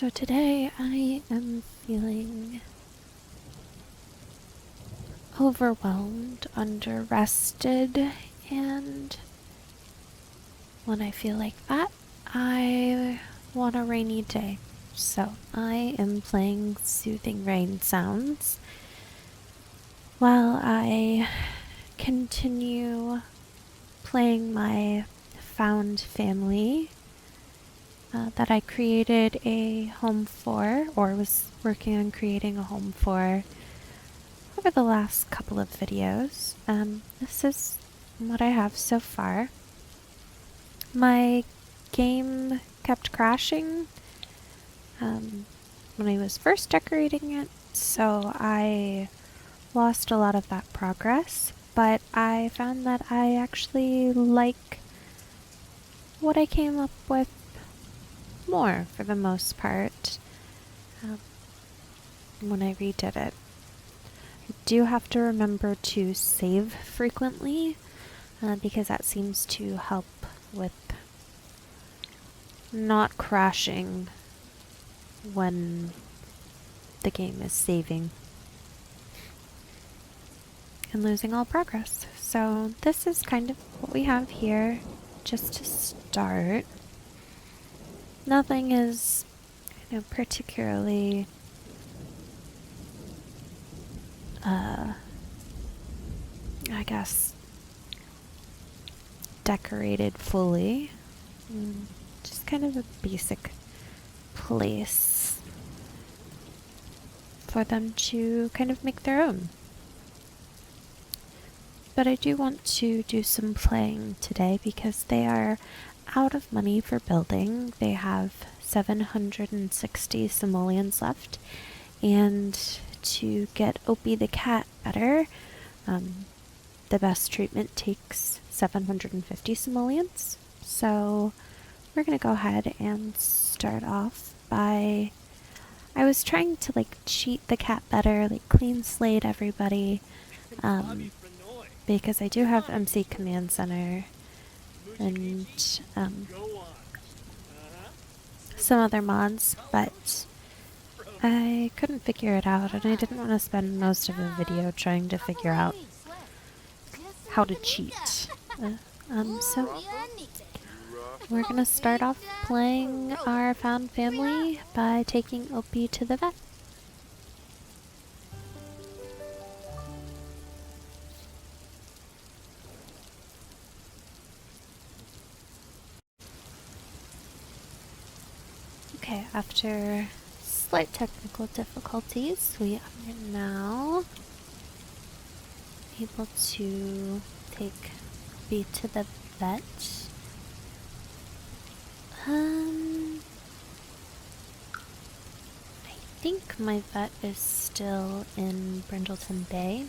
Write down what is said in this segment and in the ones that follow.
So today I am feeling overwhelmed, underrested, and when I feel like that, I want a rainy day. So I am playing soothing rain sounds while I continue playing my found family that I created a home for, or was working on creating a home for over the last couple of videos. This is what I have so far. My game kept crashing when I was first decorating it, so I lost a lot of that progress, but I found that I actually like what I came up with more for the most part when I redid it. I do have to remember to save frequently because that seems to help with not crashing when the game is saving and losing all progress. So this is kind of what we have here just to start. Nothing is particularly I guess decorated fully. Just kind of a basic place for them to kind of make their own. But I do want to do some playing today because they are out of money for building. They have 760 simoleons left, and to get Opie the cat better, the best treatment takes 750 simoleons. So we're gonna go ahead and start off by, I was trying to cheat the cat better, clean slate everybody, because I do have MC Command Center and some other mods, but I couldn't figure it out, and I didn't want to spend most of the video trying to figure out how to cheat. So we're gonna start off playing our found family by taking Opie to the vet. Okay, after slight technical difficulties, we are now able to take Opie to the vet. I think my vet is still in Brindleton Bay.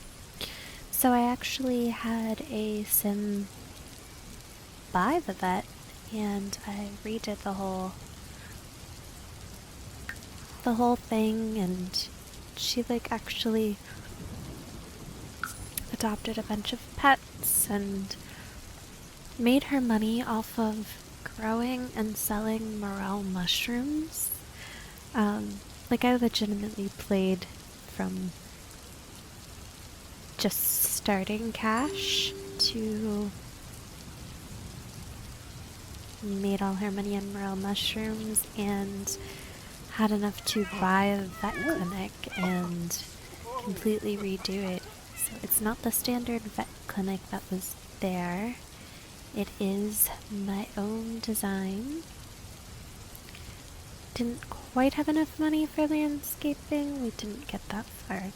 So I actually had a sim by the vet, and I redid the whole thing, and she actually adopted a bunch of pets and made her money off of growing and selling morel mushrooms. I legitimately played from just starting cash to made all her money on morel mushrooms and had enough to buy a vet clinic and completely redo it. So it's not the standard vet clinic that was there. It is my own design. Didn't quite have enough money for landscaping. We didn't get that far.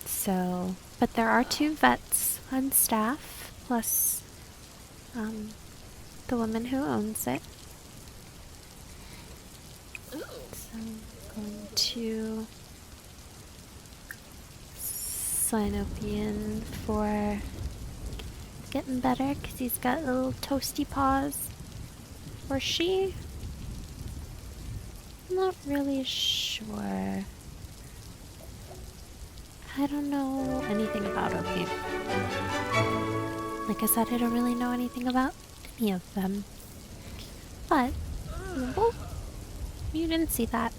So, but there are 2 vets on staff, plus the woman who owns it. So I'm going to sign Opie in for getting better because he's got little toasty paws. Or she? I'm not really sure. I don't know anything about Opie. Like I said, I don't really know anything about any of them. But we'll You didn't see that.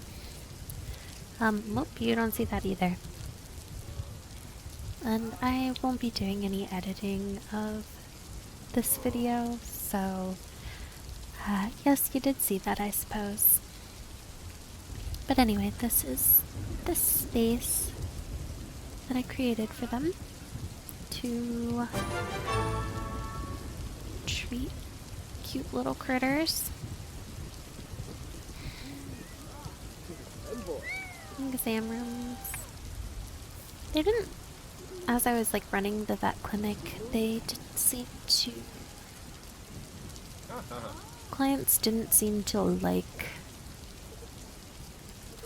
Nope, you don't see that either. And I won't be doing any editing of this video, so yes, you did see that, I suppose. But anyway, this is the space that I created for them to treat cute little critters. Exam rooms. They didn't, as I was like running the vet clinic, they didn't seem to, clients didn't seem to like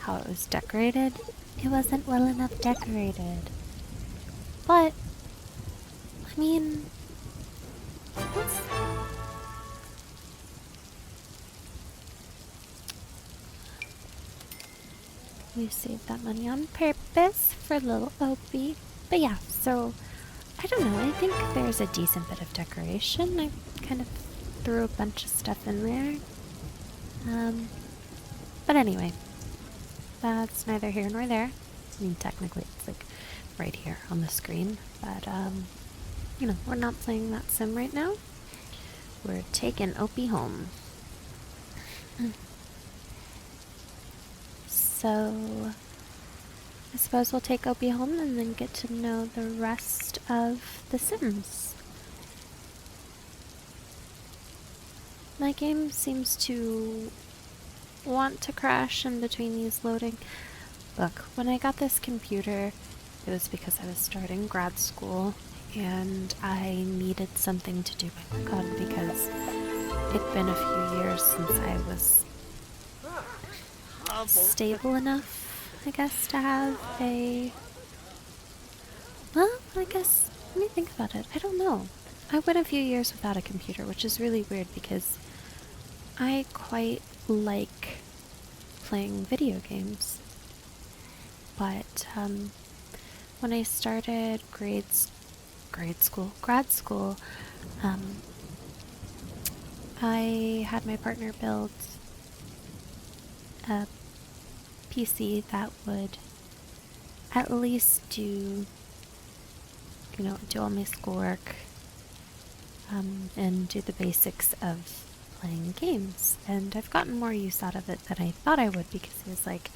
how it was decorated. It wasn't well enough decorated. But, I mean, what's... We saved that money on purpose for little Opie. But yeah, so, I don't know, I think there's a decent bit of decoration. I kind of threw a bunch of stuff in there. But anyway, that's neither here nor there. I mean, technically it's like right here on the screen, but you know, we're not playing that sim right now. We're taking Opie home. So I suppose we'll take Opie home and then get to know the rest of the Sims. My game seems to want to crash in between these loading. Look, when I got this computer, it was because I was starting grad school and I needed something to do my work on because it'd been a few years since I was stable enough, I guess, to have a... Well, I guess, let me think about it. I don't know. I went a few years without a computer, which is really weird because I quite like playing video games. But when I started grad school, I had my partner build a PC that would at least do, you know, do all my schoolwork and do the basics of playing games. And I've gotten more use out of it than I thought I would because it was like,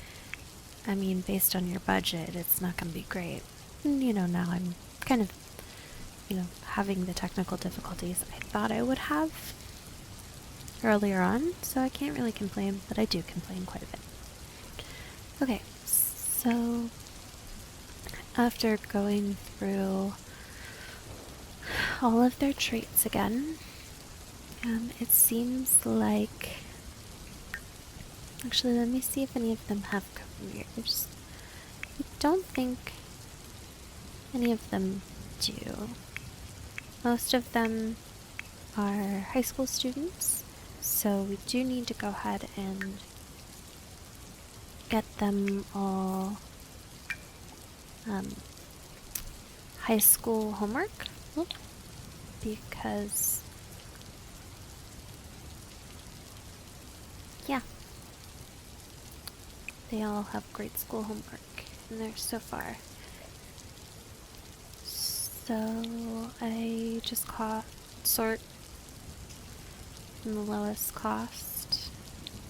I mean, based on your budget, it's not going to be great. And, you know, now I'm kind of, you know, having the technical difficulties I thought I would have earlier on, so I can't really complain, but I do complain quite a bit. Okay, so after going through all of their traits again, it seems like... Actually, let me see if any of them have careers. I don't think any of them do. Most of them are high school students, so we do need to go ahead and get them all high school homework, because yeah, they all have grade school homework in there so far. So I just sort from the lowest cost,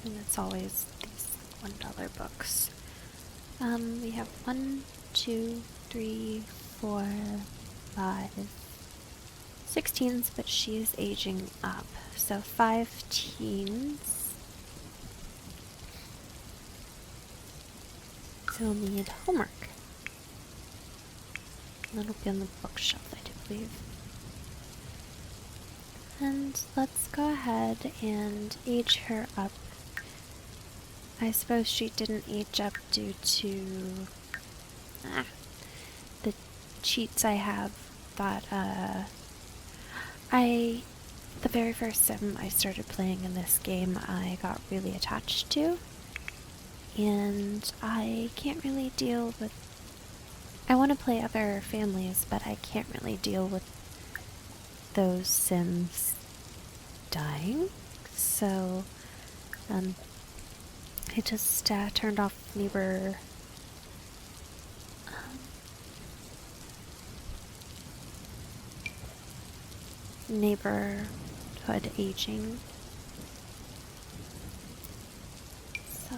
and it's always these $1 books. We have 1, 2, 3, 4, 5, 6 teens, but she is aging up, so 5 teens. So we'll need homework. That'll be on the bookshelf, I do believe. And let's go ahead and age her up. I suppose she didn't age up due to the cheats I have that the very first sim I started playing in this game I got really attached to, and I can't really deal with... I want to play other families, but I can't really deal with those sims dying, so I just turned off neighborhood aging. So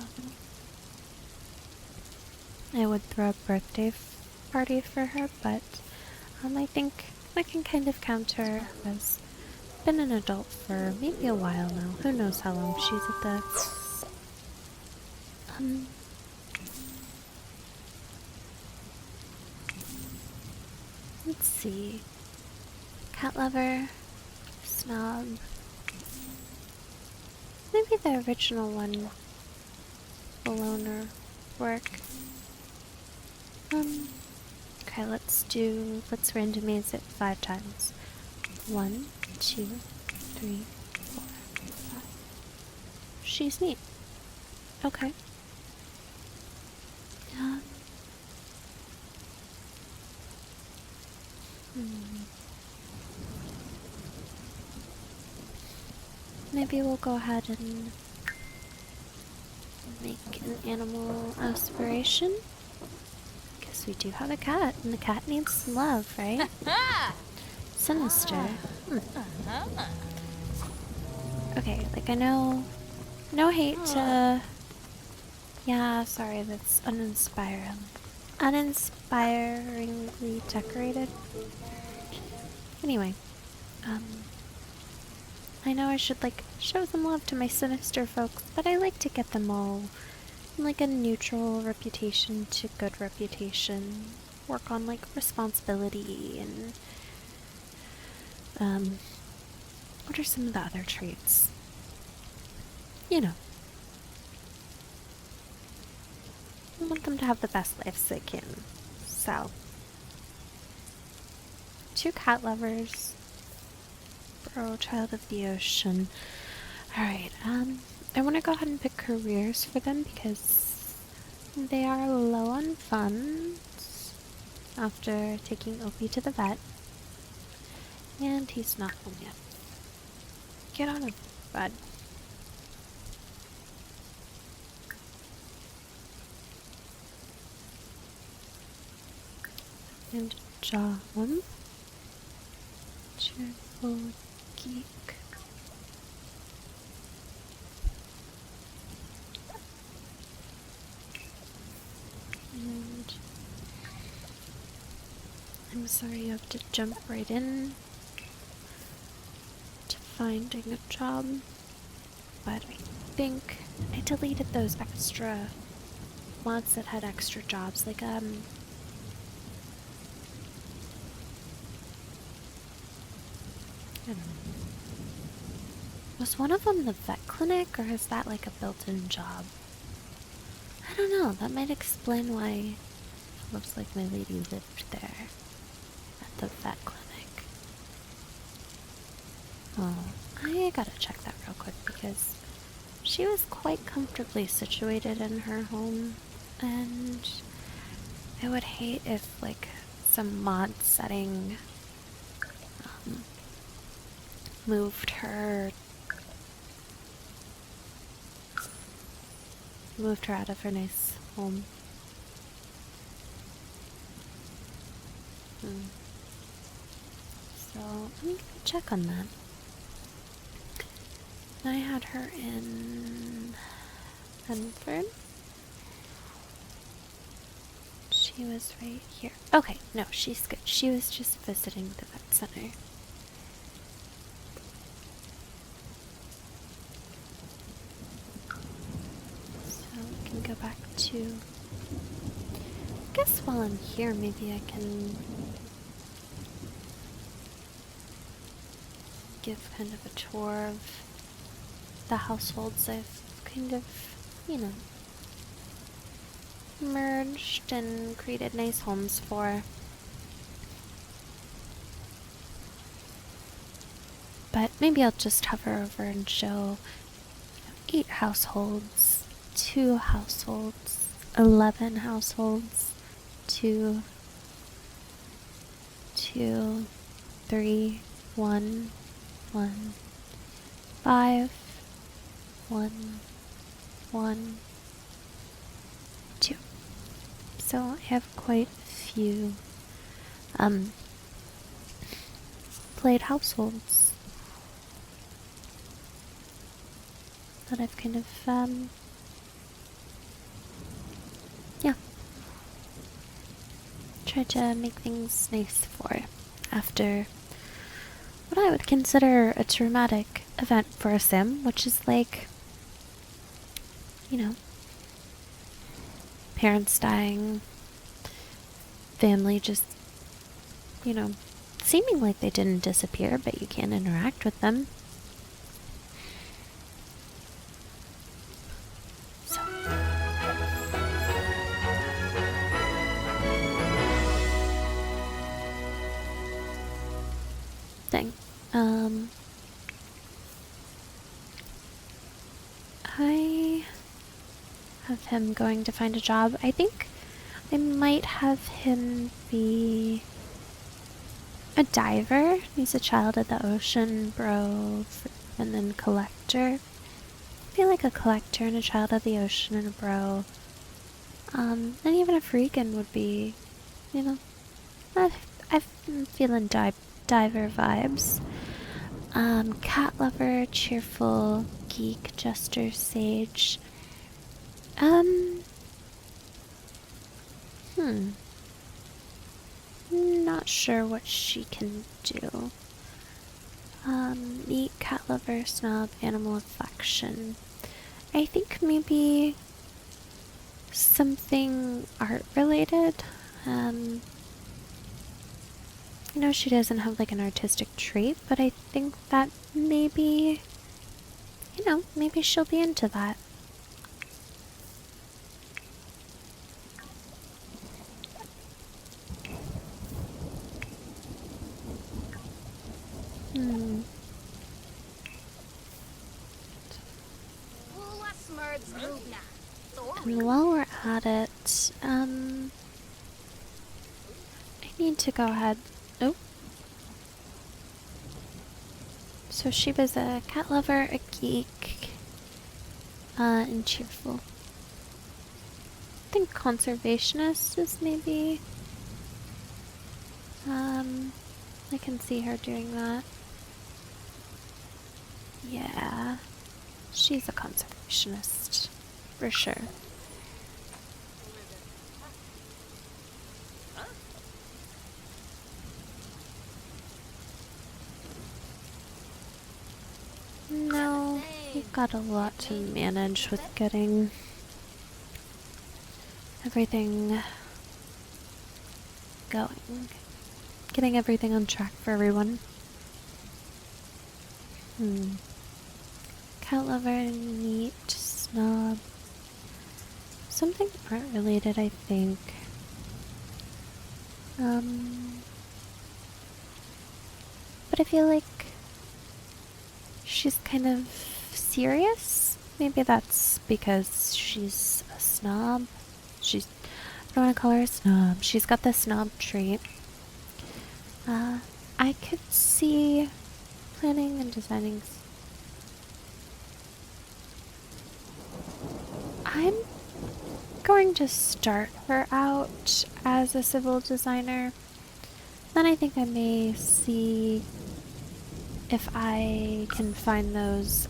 I would throw a birthday party for her, but I think I can kind of count her as been an adult for maybe a while now. Who knows how long she's at this. Let's see. Cat lover, snob. Maybe the original one will loner work. Okay, let's randomize it 5 times. 1, 2, 3, 4, 5. She's neat. Okay. Maybe we'll go ahead and make an animal aspiration. Because we do have a cat, and the cat needs some love, right? Sinister. Okay, like I know, no hate to... Yeah, sorry, that's uninspiringly decorated. Anyway, I know I should, like, show some love to my sinister folks, but I like to get them all from, like, a neutral reputation to good reputation. Work on, like, responsibility and, what are some of the other traits? You know. I want them to have the best lives they can. So. 2 cat lovers. Bro, child of the ocean. Alright, I want to go ahead and pick careers for them because they are low on funds after taking Opie to the vet. And he's not home yet. Get on him, bud. And job. Cheerful geek. And I'm sorry you have to jump right in to finding a job, but I think I deleted those extra mods that had extra jobs, like I don't know. Was one of them the vet clinic, or is that like a built-in job? I don't know, that might explain why it looks like my lady lived there at the vet clinic. Oh, I gotta check that real quick because she was quite comfortably situated in her home, and I would hate if, like, some mod setting moved her out of her nice home. So let me check on that. I had her in Henford. She was right here. Okay, no, she's good. She was just visiting the vet center. So we can go back to... I guess while I'm here, maybe I can give kind of a tour of the households I've kind of, you know, merged and created nice homes for. But maybe I'll just hover over and show 8 households, 2 households, 11 households, 2, 2, 3, 1, 1, 5, 1, 1, so I have quite a few um, played households that I've kind of, yeah, tried to make things nice for after what I would consider a traumatic event for a sim, which is like, you know, parents dying, family just, you know, seeming like they didn't disappear, but you can't interact with them. So, thing. I have him going to find a job. I think I might have him be a diver. He's a child of the ocean, bro, and then collector. I feel like a collector and a child of the ocean and a bro. And even a freakin' would be, you know, I'm feeling diver vibes. Cat lover, cheerful, geek, jester, sage. Um, hmm. Not sure what she can do. Neat, cat lover, snob, animal affection. I think maybe something art related. I know she doesn't have like an artistic trait, but I think that maybe, maybe she'll be into that. Hmm. And while we're at it, I need to go ahead. Oh. So she was a cat lover, a geek, and cheerful. I think conservationist is maybe. I can see her doing that. Yeah, she's a conservationist, for sure. No, we've got a lot to manage with getting everything going. Getting everything on track for everyone. Cat lover, neat, snob. Something art related, I think. But I feel like she's kind of serious. Maybe that's because she's a snob. I don't want to call her a snob. She's got the snob trait. I could see planning and designing. I'm going to start her out as a civil designer. Then I think I may see if I can find those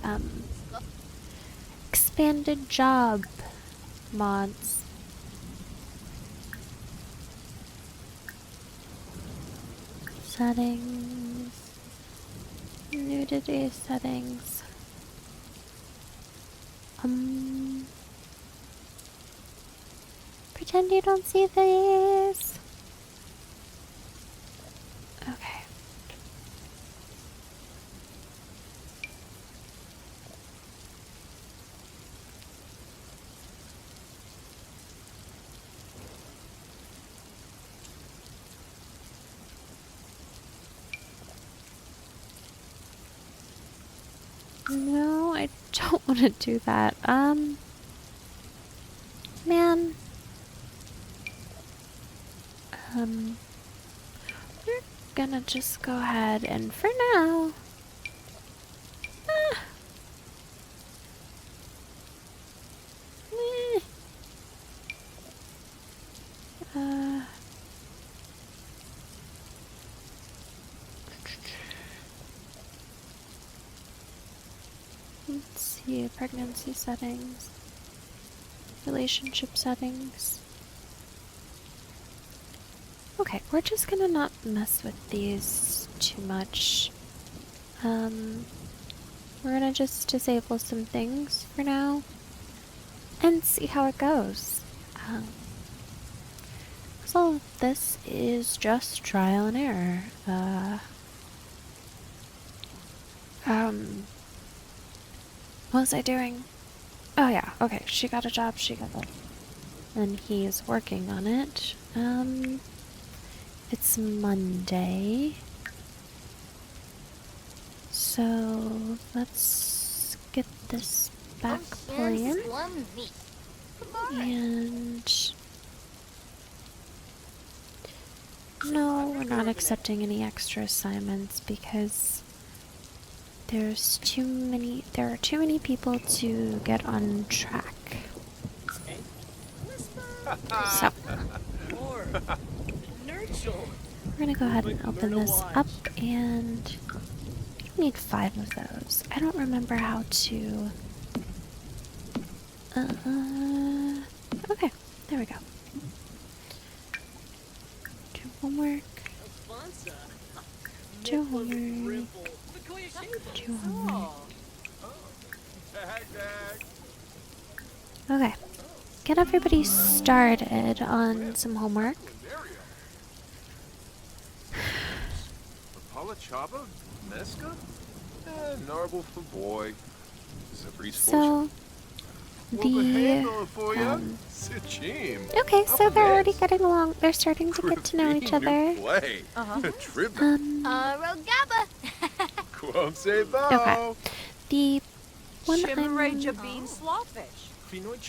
expanded job mods. Settings. Nudity settings. Pretend you don't see these. Okay. No, I don't want to do that. Man. We're gonna just go ahead and for now. Ah, Let's see, pregnancy settings, relationship settings. Okay, we're just gonna not mess with these too much. We're gonna just disable some things for now and see how it goes. So this is just trial and error. What was I doing? Oh yeah, okay, she got a job, she got that. And he's working on it. It's Monday. So let's get this back planned. And no, we're not accepting any extra assignments because there are too many people to get on track. So we're gonna go ahead and open this up, and we need 5 of those. I don't remember how to. Okay, there we go. Do homework. Do homework. Do homework. Okay. Get everybody started on some homework. Palachaba? Meska? Narble for boy. So, okay, so they're already getting along. They're starting to get to know each other. Rogaba. Okay. The one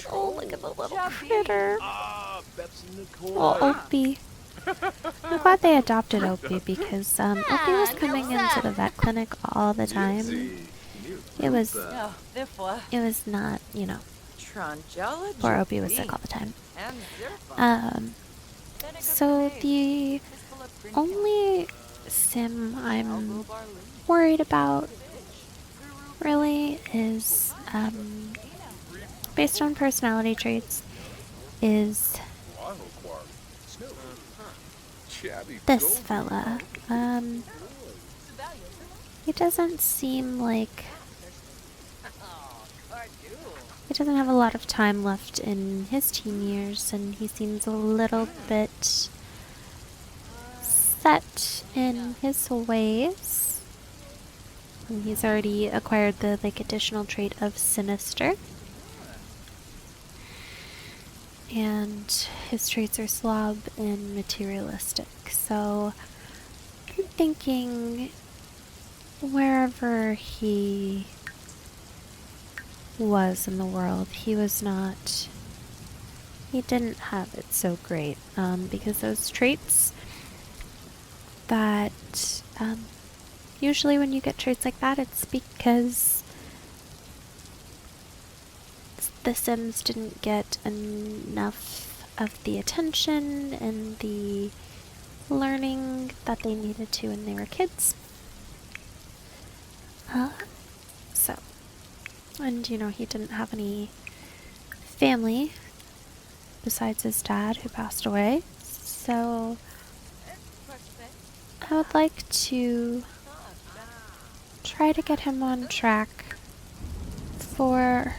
Oh, look at the little critter. Oh, Opie. I'm glad they adopted Opie because Opie was coming into the vet clinic all the time. It was not, you know, poor Opie was sick all the time. So the only sim I'm worried about really is, based on personality traits, is this fella. He doesn't seem like he doesn't have a lot of time left in his teen years, and he seems a little bit set in his ways. And he's already acquired the additional trait of sinister. And his traits are slob and materialistic. So I'm thinking wherever he was in the world, he didn't have it so great, because those traits that, usually when you get traits like that, it's because the Sims didn't get enough of the attention and the learning that they needed to when they were kids. And you know, he didn't have any family besides his dad, who passed away. So I would like to try to get him on track for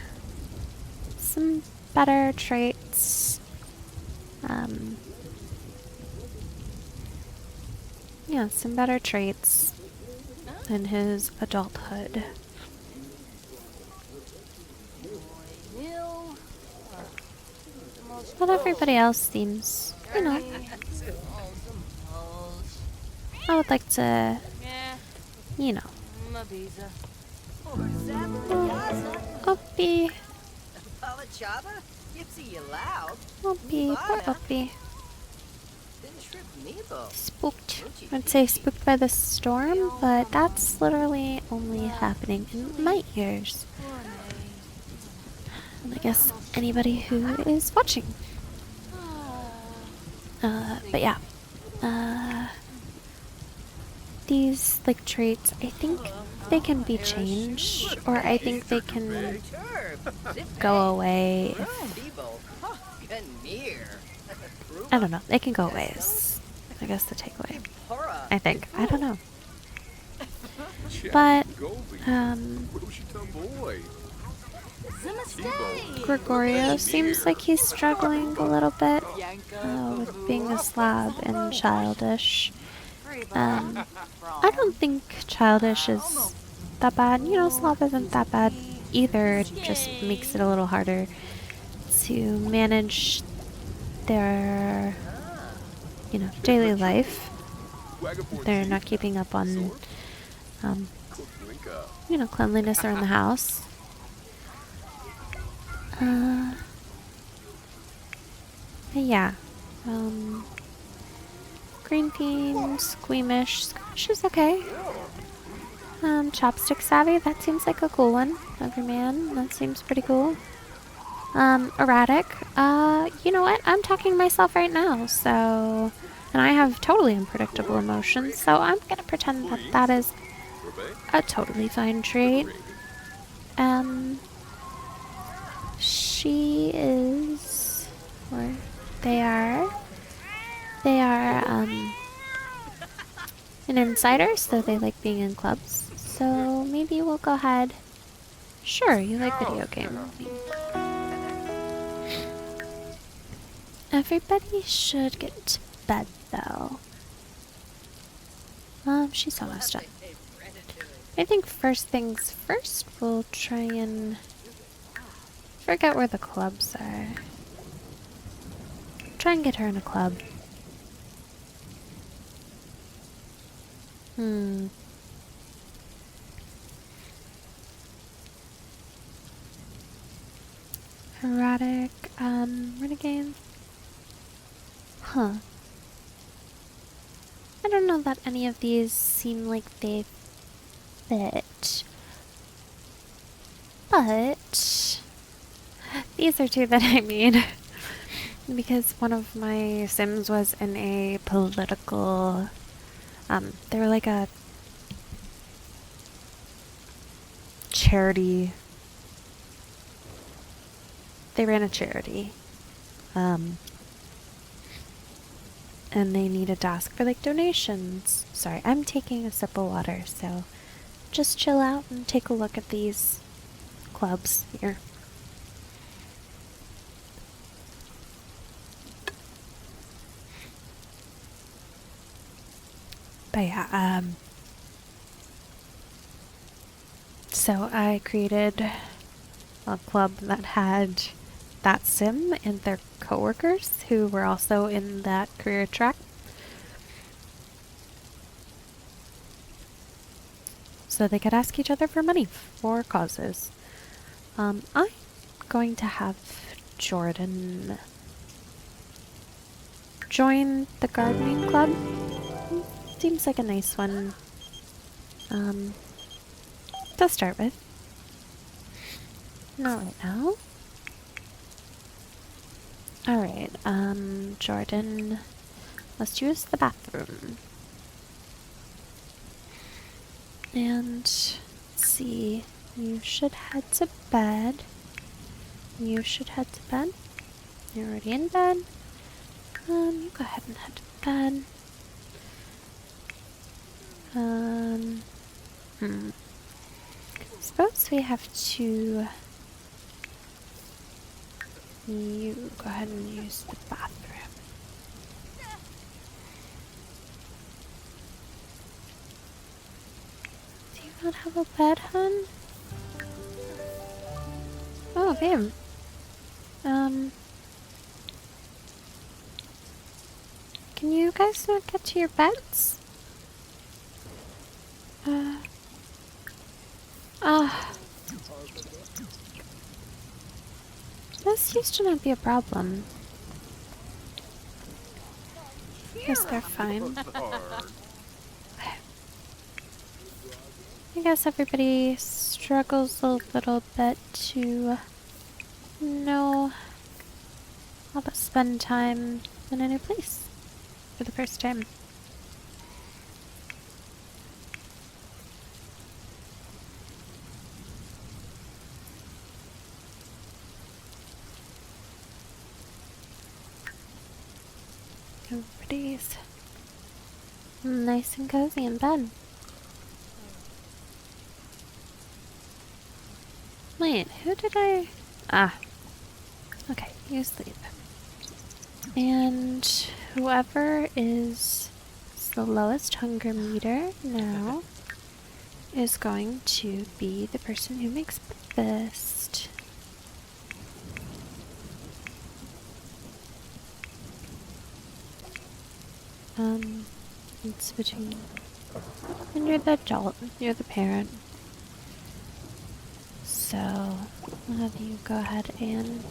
some better traits. Yeah, some better traits in his adulthood. But everybody else seems, you know, I would like to, you know, Opie. Opie, poor Opie. Spooked. I'd say spooked by the storm, but that's literally only happening in my ears. And I guess anybody who is watching. But yeah. these like traits, I think they can be changed, or I think they can go away if, I don't know, they can go away is, I guess, the takeaway. I think. I don't know. But, boy. Gregorio seems like he's struggling a little bit with being a slob and childish. I don't think childish is that bad. You know, slob isn't that bad either. It just makes it a little harder to manage their, daily life. They're not keeping up on, cleanliness around the house. But yeah. Green bean, squeamish. Squeamish is okay. Chopstick savvy, that seems like a cool one. Everyman, that seems pretty cool. Erratic. You know what? I'm talking to myself right now, so... And I have totally unpredictable emotions, so I'm gonna pretend that that is a totally fine trait. She is... Or they are... They are, an insider, so they like being in clubs. So maybe we'll go ahead. Sure, you like video games. Everybody should get to bed, though. She's almost done. I think first things first, we'll try and forget where the clubs are. Try and get her in a club. Erratic, renegade. Huh. I don't know that any of these seem like they fit. But these are two that I made. Because one of my Sims was in a political... they were like a charity. They ran a charity. And they needed to ask for like donations. Sorry, I'm taking a sip of water, so just chill out and take a look at these clubs here. But yeah, so I created a club that had that sim and their coworkers who were also in that career track. So they could ask each other for money for causes. I'm going to have Jordan join the gardening club. Seems like a nice one to start with. Not right now. Alright, Jordan must use the bathroom. And let's see, you should head to bed. You should head to bed. You're already in bed. You go ahead and head to bed. Suppose we have to... You go ahead and use the bathroom. Do you not have a bed, hun? Oh, babe. Can you guys not get to your beds? This used to not be a problem. Guess they're fine. I guess everybody struggles a little bit to know how to spend time in a new place for the first time. Everybody's nice and cozy in bed. Wait, who did I... Ah. Okay, you sleep. And whoever is the lowest hunger meter now is going to be the person who makes breakfast. It's between... And you're the adult, you're the parent. So, I'll have you go ahead and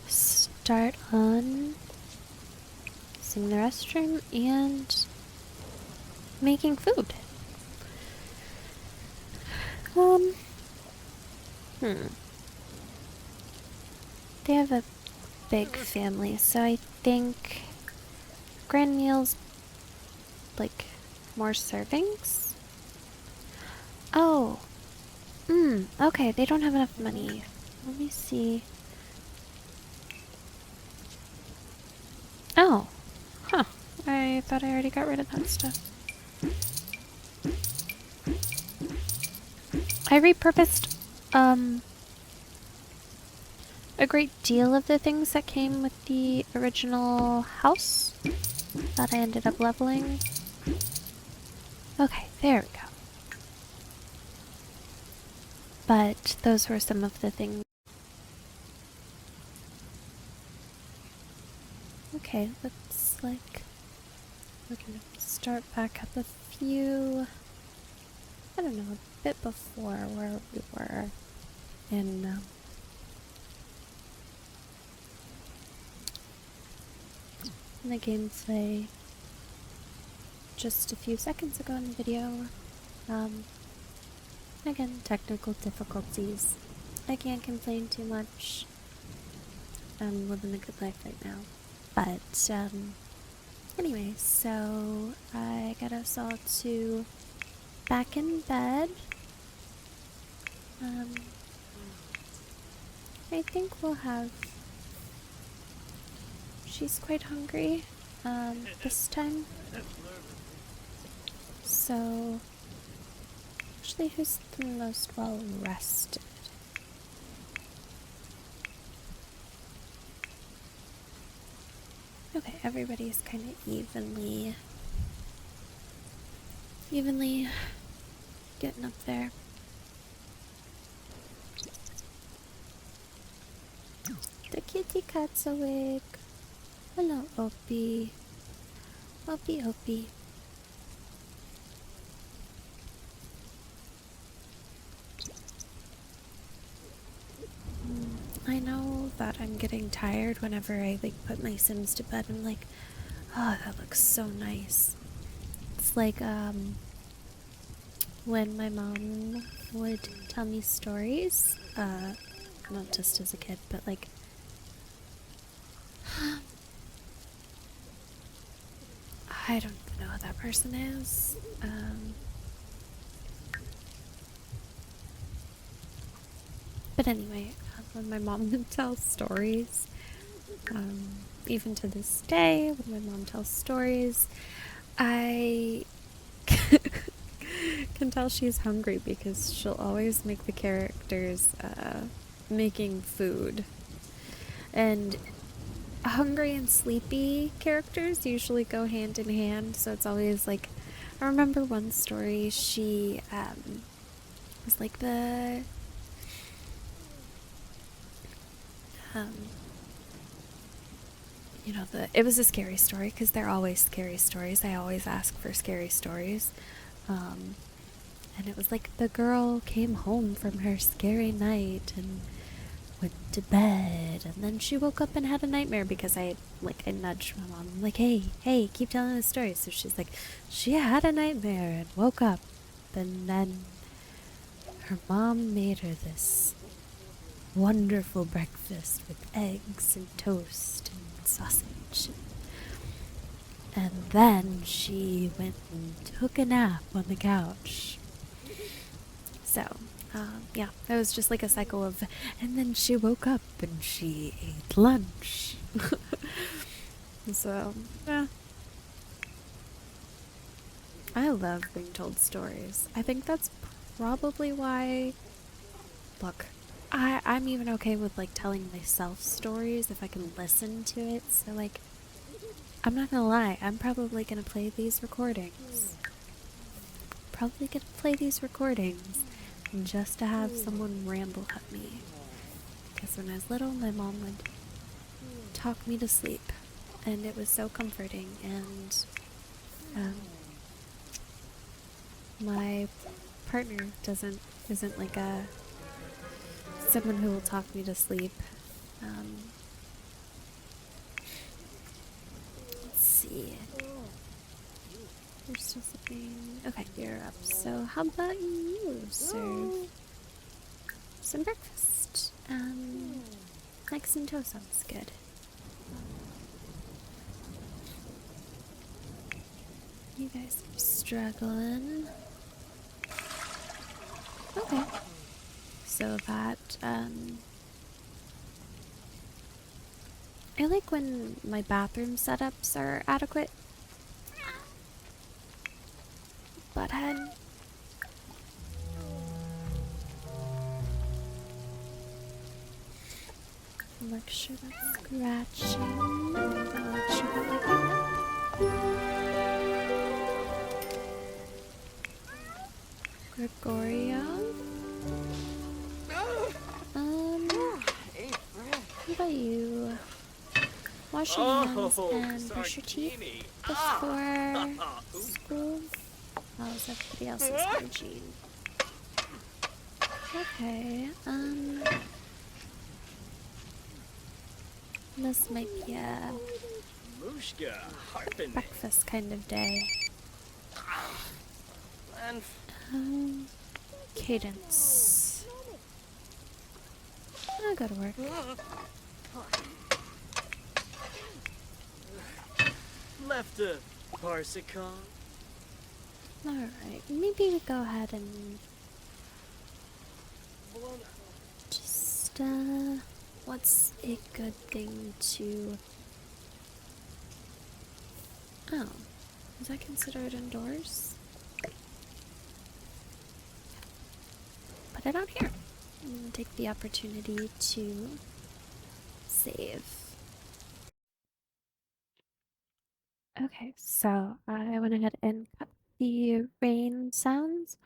start on using the restroom and making food. They have a big family, so I think grand meals, like, more servings? Oh. Okay, they don't have enough money. Let me see. Oh. Huh. I thought I already got rid of that stuff. I repurposed, a great deal of the things that came with the original house that I ended up leveling. Okay, there we go. But those were some of the things. Okay, looks like we're gonna start back up a few, I don't know, a bit before where we were in the gameplay just a few seconds ago in the video. Again, technical difficulties. I can't complain too much. I'm living a good life right now. But, anyway, so I got us all to back in bed. I think we'll have... She's quite hungry, this time. So, actually, who's the most well rested? Okay, everybody's kind of evenly getting up there. The kitty cat's awake. Hello, Opie. Opie. I know that I'm getting tired whenever I put my Sims to bed. I'm like, oh, that looks so nice. It's like when my mom would tell me stories, not just as a kid, but like I don't know who that person is. But anyway, when my mom would tell stories, even to this day, when my mom tells stories, I can tell she's hungry because she'll always make the characters making food. And hungry and sleepy characters usually go hand in hand, so it's always like, I remember one story, she was like it was a scary story, because they're always scary stories. I always ask for scary stories. And it was like the girl came home from her scary night and went to bed, and then she woke up and had a nightmare because I nudged my mom. I'm like, hey, keep telling the story. So she's like, she had a nightmare and woke up, and then her mom made her this wonderful breakfast with eggs and toast and sausage. And then she went and took a nap on the couch. So, Yeah, it was just like a cycle of, and then she woke up and she ate lunch. So, yeah. I love being told stories. I think that's probably why. Look, I'm even okay with like telling myself stories if I can listen to it. So like, I'm not gonna lie. I'm probably gonna play these recordings. Probably gonna play these recordings just to have someone ramble at me. Because when I was little, my mom would talk me to sleep, and it was so comforting. And um, my partner isn't like a someone who will talk me to sleep. Um, let's see. There's still something. Okay, you're up. So how about you serve some breakfast? Eggs and toast sounds good. You guys are struggling. Okay. So that, I like when my bathroom setups are adequate. Butthead. Make sure that's scratching. Make sure that like Gregorio. What about you? Wash your hands and brush your teeth before school. How's everybody else's hygiene? Okay, this might be a breakfast kind of day. Cadence. I'll go to work. Left a Parsicon. Alright, maybe we go ahead and just, what's a good thing to... Oh, is that considered indoors? Put it out here. And take the opportunity to save. Okay, so I went ahead and cut the rain sounds.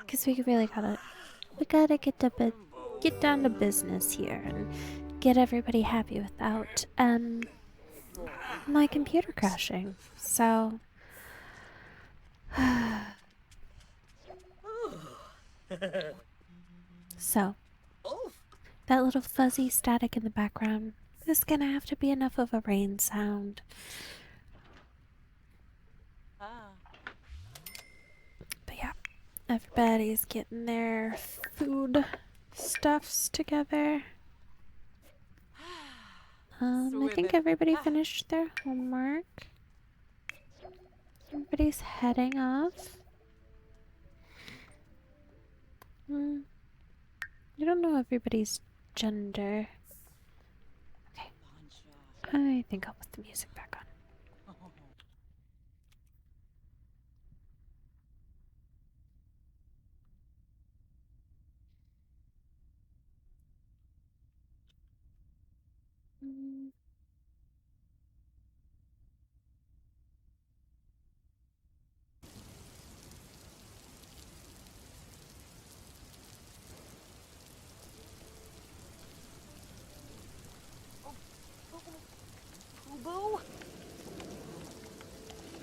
Because we gotta get down to business here and get everybody happy without, my computer crashing. So, so, that little fuzzy static in the background is gonna have to be enough of a rain sound. But yeah, everybody's getting their food stuffs together. I think everybody finished their homework. Everybody's heading off. I don't know everybody's gender. Okay. I think I'll put the music back on.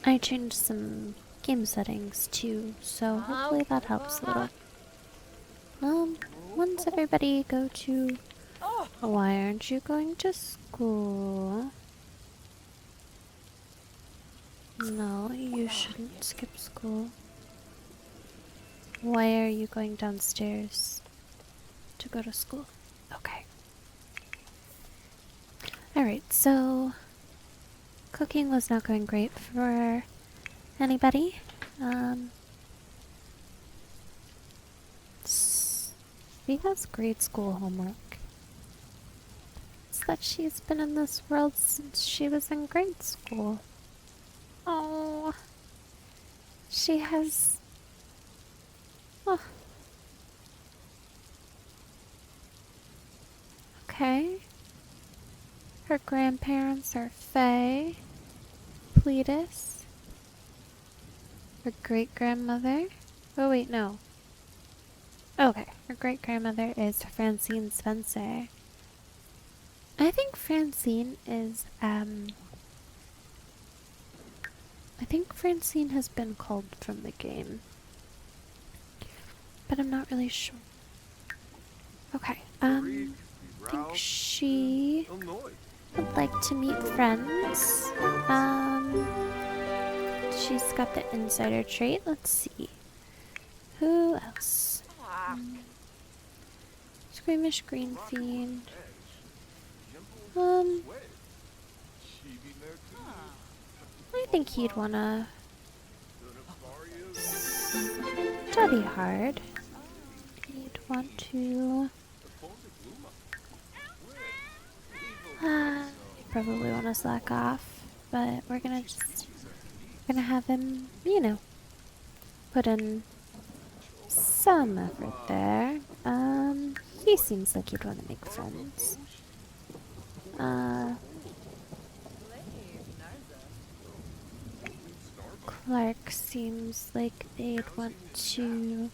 I changed some game settings too, so hopefully that helps a little. Once everybody go to... Why aren't you going to school? No, you shouldn't skip school. Why are you going downstairs to go to school? Okay. Alright, so cooking was not going great for anybody. She has grade school homework. It's that she's been in this world since she was in grade school. Oh, she has. Oh. Okay. Her grandparents are Faye, Cletus, her great grandmother. Oh, wait, no. Okay, her great grandmother is Francine Spencer. I think Francine is, I think Francine has been called from the game, but I'm not really sure. Okay, I think she Illinois. would like to meet friends. She's got the insider trait. Let's see. Who else? Squeamish Green Fiend. I think he'd wanna study hard. He'd want to probably want to slack off, but we're gonna have him, you know, put in some effort there. He seems like he'd want to make friends. Clark seems like they'd want to.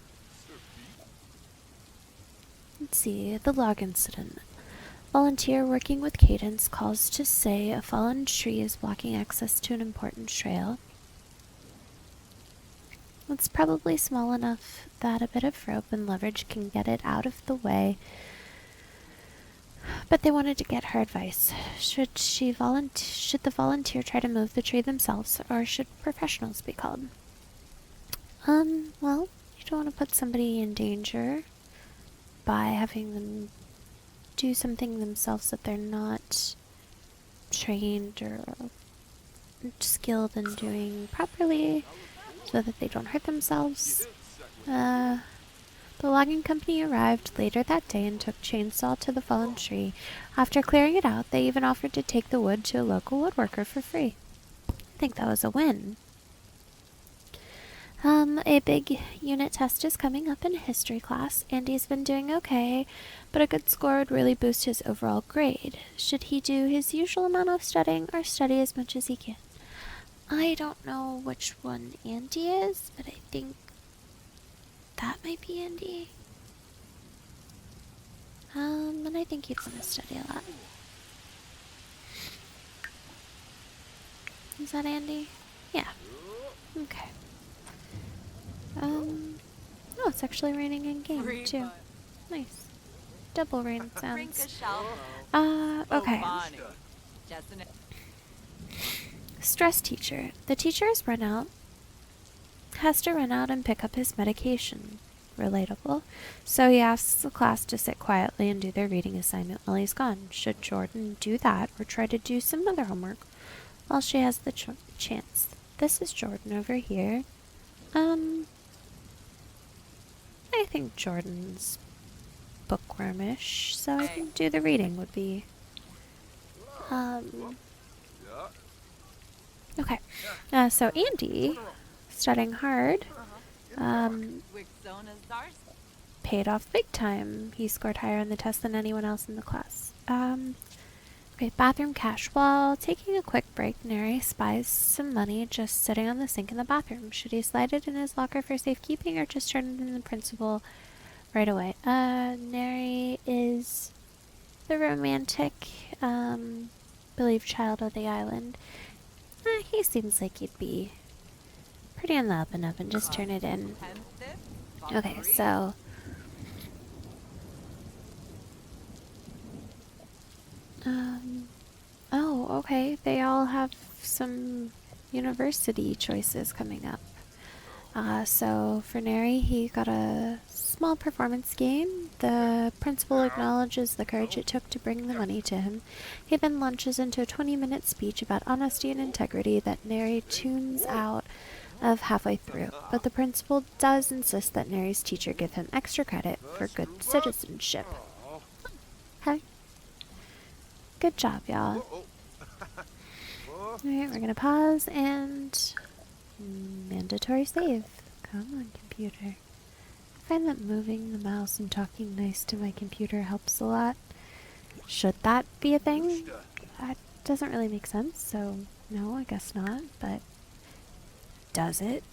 Let's see, the log incident. Volunteer working with Cadence calls to say a fallen tree is blocking access to an important trail. It's probably small enough that a bit of rope and leverage can get it out of the way, but they wanted to get her advice. Should the volunteer try to move the tree themselves, or should professionals be called? Well, you don't want to put somebody in danger by having them do something themselves that they're not trained or skilled in doing properly, so that they don't hurt themselves. The logging company arrived later that day and took chainsaw to the fallen tree. After clearing it out, they even offered to take the wood to a local woodworker for free. I think that was a win. A big unit test is coming up in history class. Andy's been doing okay, but a good score would really boost his overall grade. Should he do his usual amount of studying or study as much as he can? I don't know which one Andy is, but I think that might be Andy. And I think he'd want to study a lot. Is that Andy? Yeah. Okay. Oh, it's actually raining in game too. Nice. Double rain sounds. Okay. Stress teacher. The teacher has to run out and pick up his medication. Relatable. So he asks the class to sit quietly and do their reading assignment while he's gone. Should Jordan do that or try to do some other homework while she has the chance? This is Jordan over here. I think Jordan's bookwormish, so I think do the reading would be okay. So Andy, studying hard, paid off big time. He scored higher in the test than anyone else in the class. Okay, bathroom cash. While taking a quick break, Neri spies some money just sitting on the sink in the bathroom. Should he slide it in his locker for safekeeping or just turn it in the principal right away? Neri is the romantic, believed child of the island. He seems like he'd be pretty on the up and up and just turn it in. Okay, so oh, okay. They all have some university choices coming up. So for Neri, he got a small performance game. The principal acknowledges the courage it took to bring the money to him. He then launches into a 20-minute speech about honesty and integrity that Neri tunes out of halfway through, but the principal does insist that Neri's teacher give him extra credit for good citizenship. Oh, Hey, good job, y'all. oh, oh. Alright, we're gonna pause and mandatory save. Come on, computer. I find that moving the mouse and talking nice to my computer helps a lot. Should that be a thing? That doesn't really make sense, so no, I guess not, but does it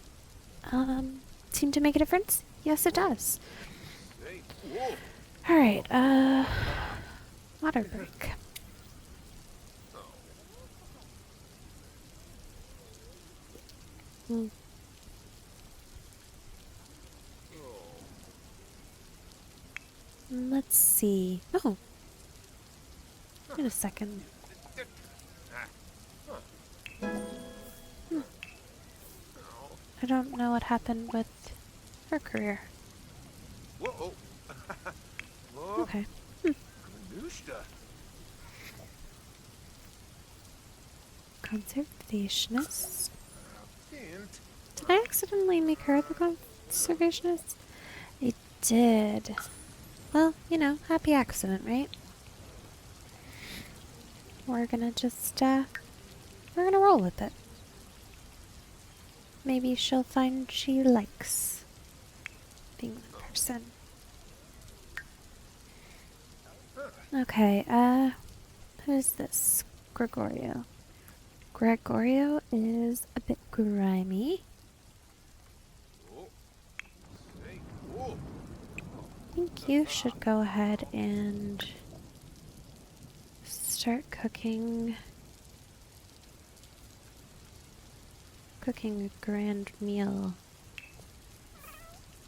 seem to make a difference? Yes, it does. Hey, whoa. Alright, water break. Hmm. Let's see. Oh. Wait a second. I don't know what happened with her career. Whoa. Whoa. Okay. Minushta. Conservationist. And Did I accidentally make her the conservationist? I did. Well, you know, happy accident, right? We're gonna just, we're gonna roll with it. Maybe she'll find she likes being the person. Okay, who's this? Gregorio. Gregorio is a bit grimy. whoa. Hey, whoa. I think you should go ahead and start cooking a grand meal.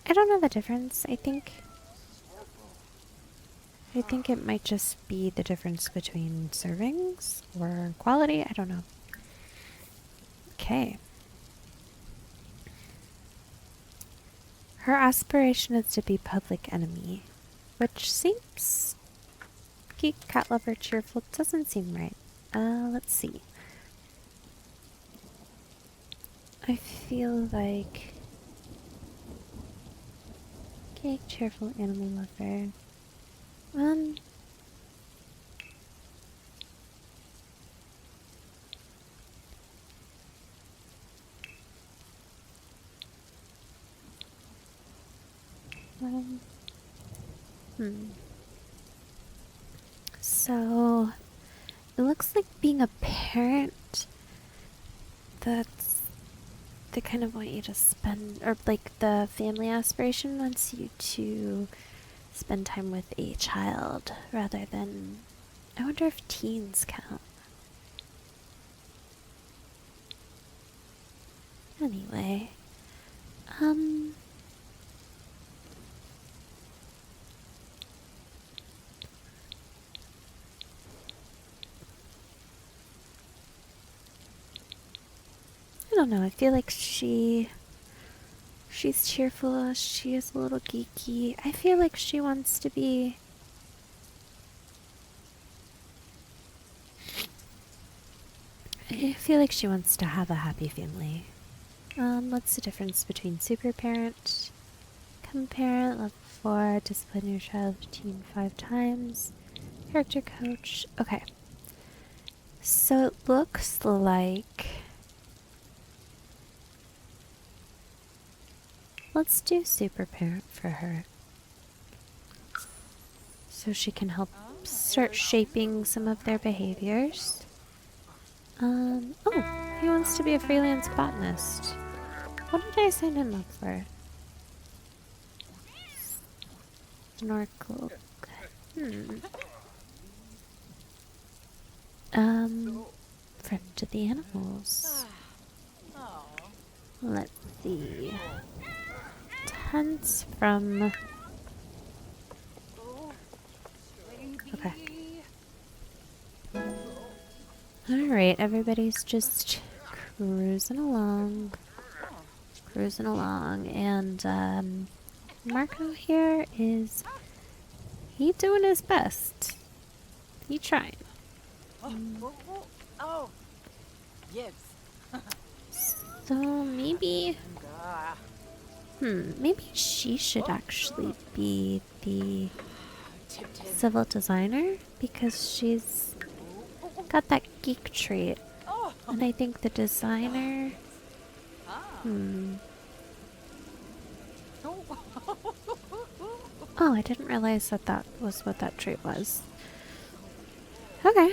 I don't know the difference. I think it might just be the difference between servings or quality. I don't know. Okay. Her aspiration is to be public enemy, which seems geek cat lover cheerful doesn't seem right. Let's see. I feel like geek cheerful animal lover. Um, So, it looks like being a parent, that's, they kind of want you to spend, or like the family aspiration wants you to spend time with a child rather than, I wonder if teens count. Anyway, I don't know. I feel like she's cheerful. She is a little geeky. I feel like she wants to be. I feel like she wants to have a happy family. What's the difference between super parent, come parent, level 4, discipline your child 5 times, character coach? Okay. So it looks like. Let's do super parent for her. So she can help start shaping some of their behaviors. Oh, he wants to be a freelance botanist. What did I sign him up for? Snorkel. Friend to the animals. Let's see. Tents from. Okay. Alright, everybody's just cruising along. And, Marco here is. He doing his best. He trying. Oh, yes. So maybe, maybe she should actually be the civil designer because she's got that geek trait. And I think the designer. Oh, I didn't realize that that was what that trait was. Okay.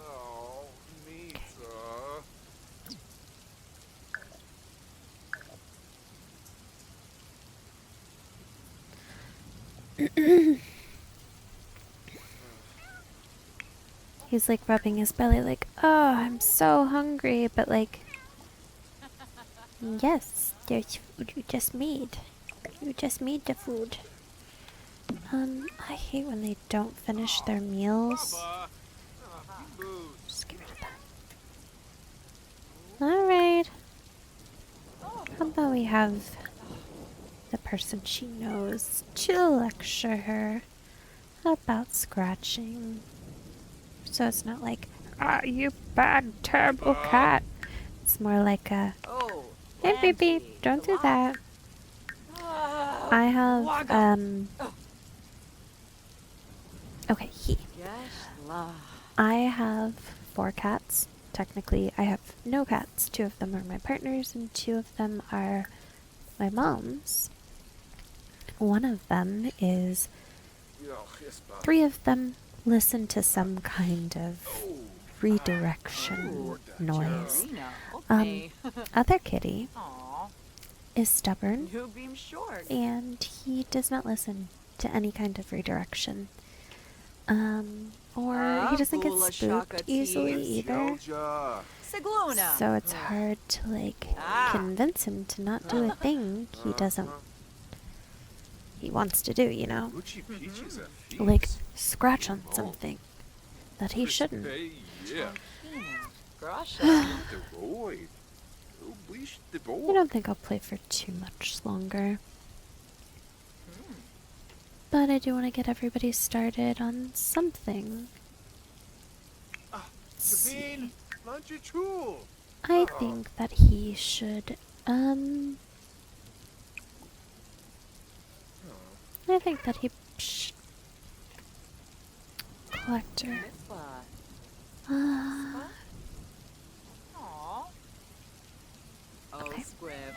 Oh, Mita. He's like rubbing his belly, like, oh, I'm so hungry, but like, yes, there's food you just made. You just made the food. I hate when they don't finish their meals. Bubba. You moved. Just get rid of that. Alright. How about we have the person she knows to lecture her about scratching? So it's not like, ah, you bad, terrible cat. It's more like a, Oh, hey, baby, don't do that. I have, okay, I have 4 cats. Technically, I have no cats. 2 of them are my partner's, and 2 of them are my mom's. One of them is, Yo, yes, Bob. 3 of them listen to some kind of Oh, redirection noise. Okay. Other kitty Aw, is stubborn, new beam short. and he does not listen to any kind of redirection. Or he doesn't get Bula spooked shaka easily teas. either. Yelja. Sigluna. So it's hard to like convince him to not do a thing he wants to do, you know? Gucci peaches at feast. Like scratch on something that he shouldn't. Hey, yeah. Grasha. The boy. Oh, bleach the boy. I don't think I'll play for too much longer. But I do want to get everybody started on something. Let's see. Sabine, lunch at tool. I think that he should, I think that he, collector. Aw. Oh, Okay. Squiff.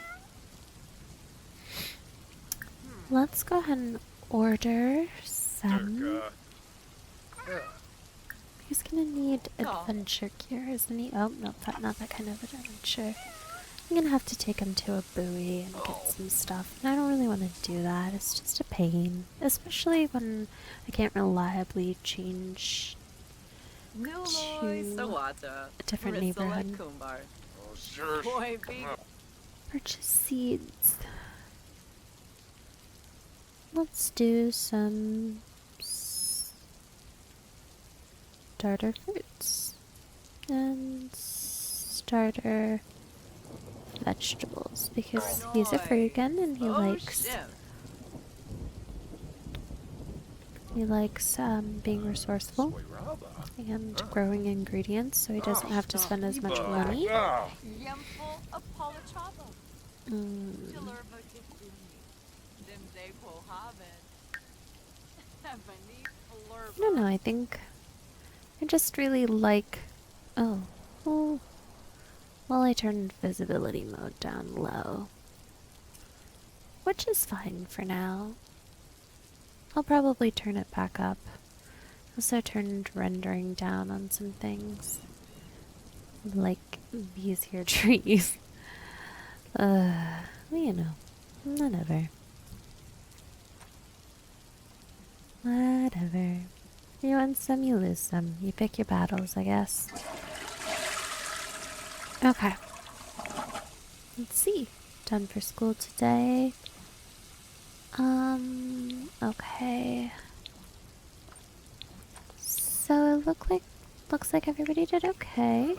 Let's go ahead and order some. Durga. He's gonna need adventure gear, isn't he? Oh, no, not that kind of adventure. I'm gonna have to take him to a buoy and get some stuff. And I don't really want to do that. It's just a pain. Especially when I can't reliably change Nuloy Sawata. a different Risala neighborhood. Kumbar. Oh, sure. Boy, Come big. up. Purchase seeds. Let's do some starter fruits and starter vegetables because he's a frugan and he likes being resourceful Soy raba. and growing ingredients so he doesn't have to spend as much money. Ah. Yemful of Polachava. Mm, Chilurba Tifuni. Dimze Pohaven. Beneath I don't know, I think I just really like... Oh, well, I turned visibility mode down low. Which is fine for now. I'll probably turn it back up. Also turned rendering down on some things. Like these here trees. Well, you know, whatever. Whatever. You win some, you lose some. You pick your battles, I guess. Okay. Let's see. Done for school today. Okay. So it looks like everybody did okay.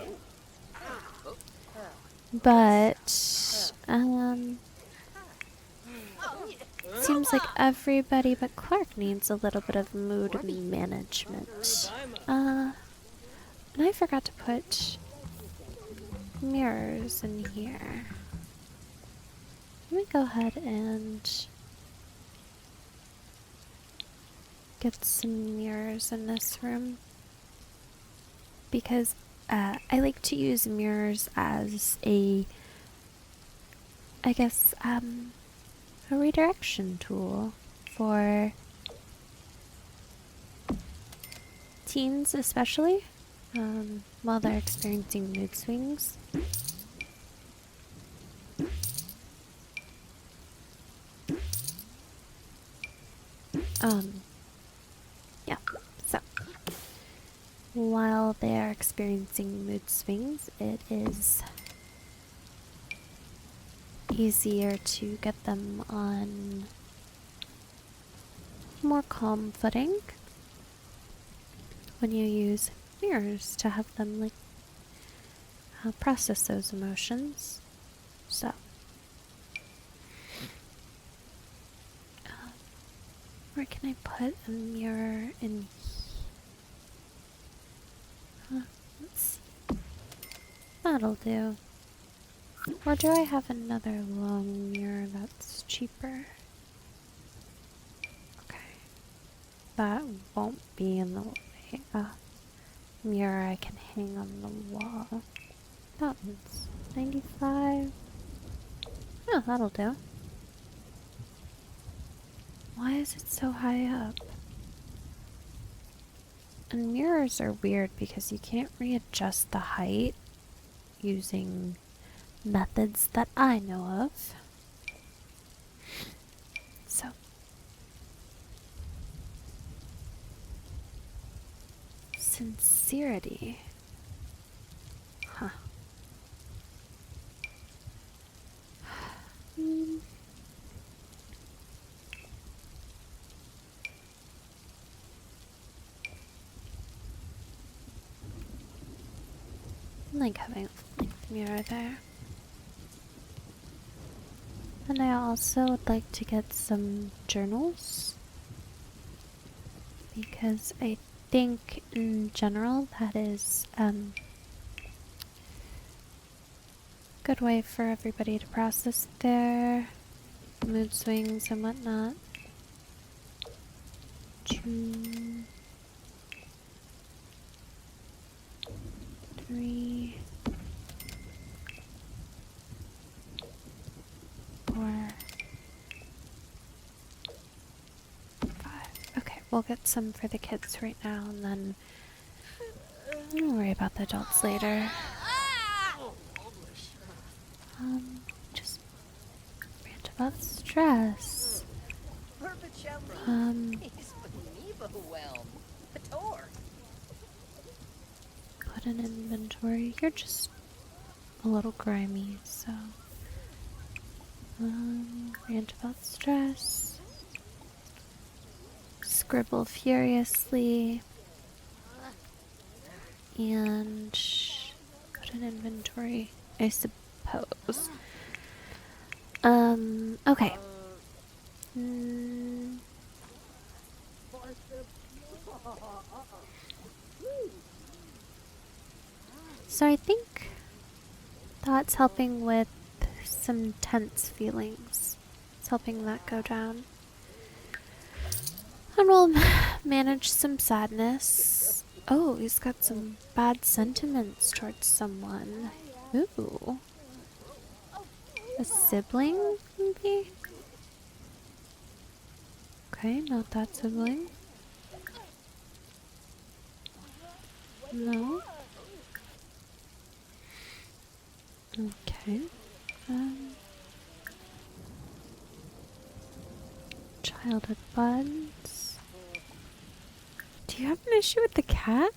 But Seems like everybody but Clark needs a little bit of mood management. And I forgot to put mirrors in here. Let me go ahead and get some mirrors in this room. Because I like to use mirrors as a redirection tool for teens, especially while they're experiencing mood swings. Yeah, so while they're experiencing mood swings, it is easier to get them on more calm footing when you use mirrors to have them like process those emotions. So where can I put a mirror in? Let's see. That'll do. Or do I have another long mirror that's cheaper? Okay. That won't be in the way. Mirror I can hang on the wall. That one's 95. Oh, that'll do. Why is it so high up? And mirrors are weird because you can't readjust the height using methods that I know of. So sincerity. Huh. I like having a length mirror there. And I also would like to get some journals because I think in general that is good way for everybody to process their mood swings and whatnot. 2, 3, 4, 5. Okay, we'll get some for the kids right now and then we'll worry about the adults later. Just rant about stress. Put in inventory. You're just a little grimy, so rant about stress. Scribble furiously. And put in inventory, I suppose. Okay. So I think that's helping with some tense feelings. It's helping that go down. And we'll manage some sadness. Oh, he's got some bad sentiments towards someone. Ooh. A sibling, maybe? Okay, not that sibling. No. Okay. Childhood buds. Do you have an issue with the cat?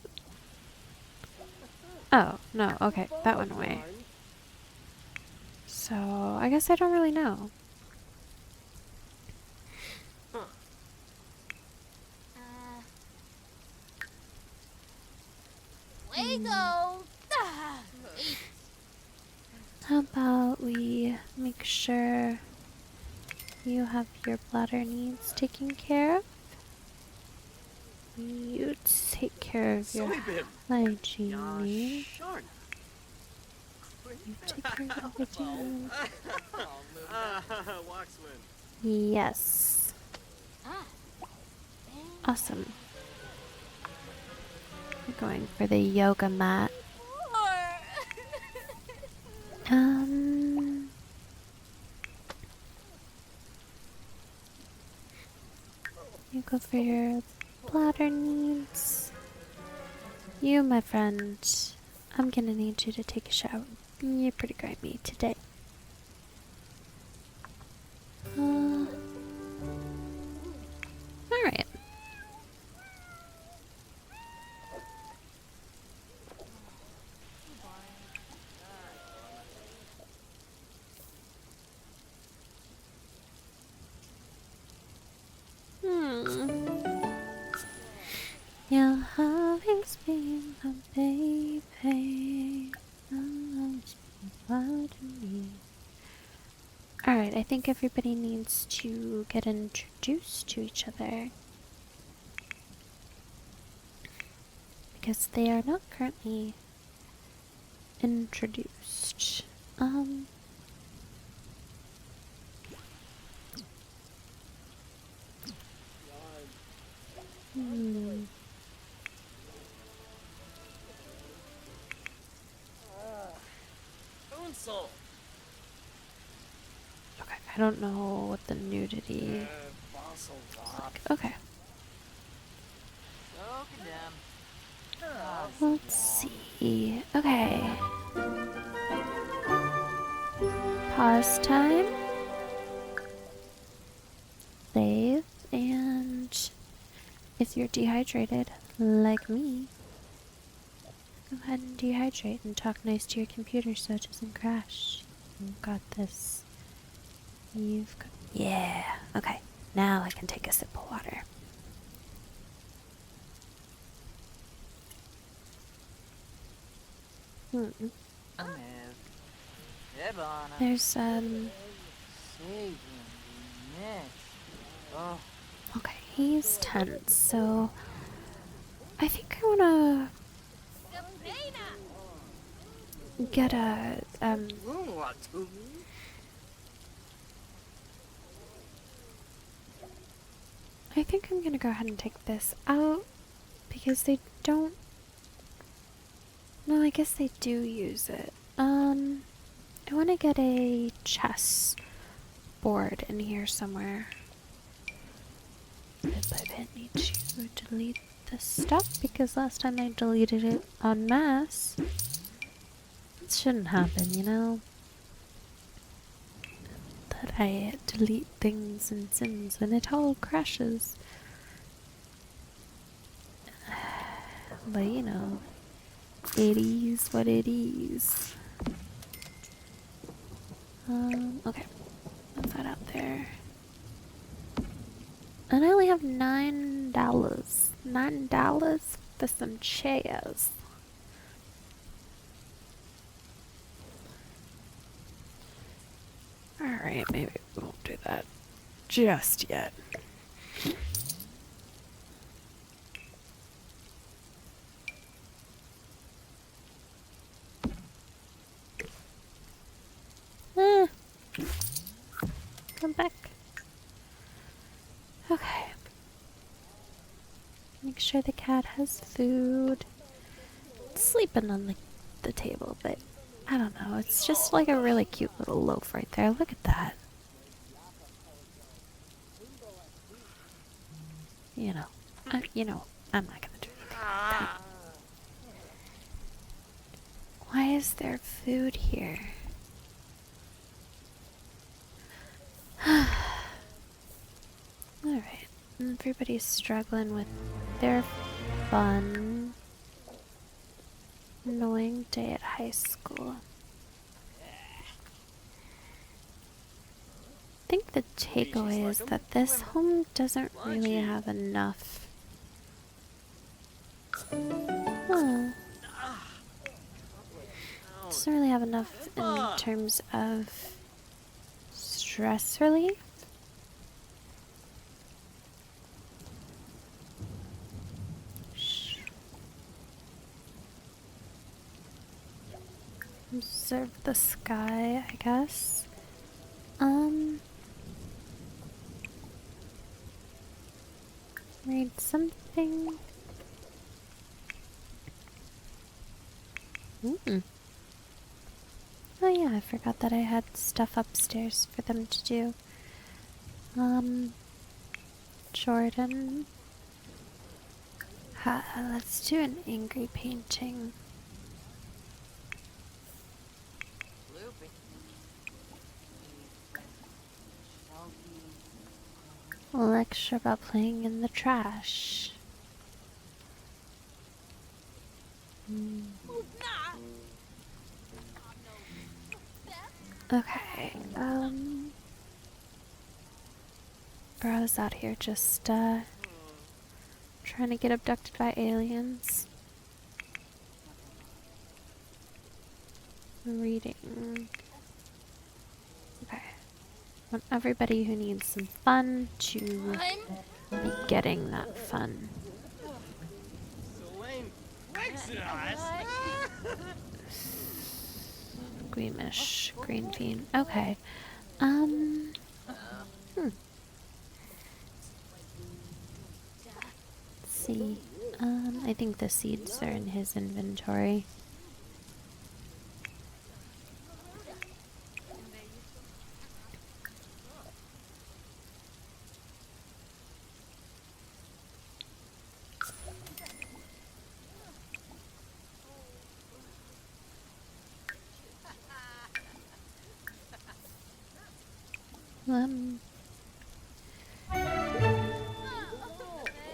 Oh, no, okay, that went away. So, I guess I don't really know. Lego! How about we make sure You have your bladder needs taken care of. You take care of your Soybim. hygiene needs. Sharn. You take care of everything. Waxman. Yes. Ah. Awesome. We're going for the yoga mat. You go for your bladder needs. You, my friend, I'm gonna need you to take a shower. You're pretty grimy today. Alright. You'll always be my baby. I'll always be what you need. Alright, I think everybody needs to get introduced to each other. Because they are not currently introduced. Unsol. Okay, I don't know what the nudity. Fossil Okay, So condemned. let's see. Okay. Pause time. Save. And if you're dehydrated, like me, go ahead and dehydrate and talk nice to your computer so it doesn't crash. You've got this. You've got. Yeah. Okay. Now I can take a sip of water. Amev. Ebana. There's Saving the mess. Oh. Okay, he's tense, so I think I wanna get a I think I'm gonna go ahead and take this out because they don't. No, I guess they do use it. I want to get a chess board in here somewhere. But I need to delete this stuff because last time I deleted it en masse. It shouldn't happen, you know? That I delete things in Sims when it all crashes. But you know, it is what it is. Okay. Put that out there. And I only have $9. $9 for some chairs. Alright, maybe we won't do that just yet. Come back. Okay. Make sure the cat has food. It's sleeping on the table, but I don't know. It's just like a really cute little loaf right there. Look at that. You know, I'm not gonna do anything like that. Why is there food here? Alright, everybody's struggling with their fun, annoying day at high school. I think the takeaway is that this home doesn't really have enough. Doesn't really have enough in terms of stress relief. Observe the sky, I guess. Read something. Oh yeah, I forgot that I had stuff upstairs for them to do. Jordan. Let's do an angry painting. Loopy. Shelby. A lecture about playing in the trash. Okay, Bro's out here just, trying to get abducted by aliens. Reading. Okay. Want everybody who needs some fun to be getting that fun. Squeamish, green fiend. Okay. Let's see. I think the seeds are in his inventory.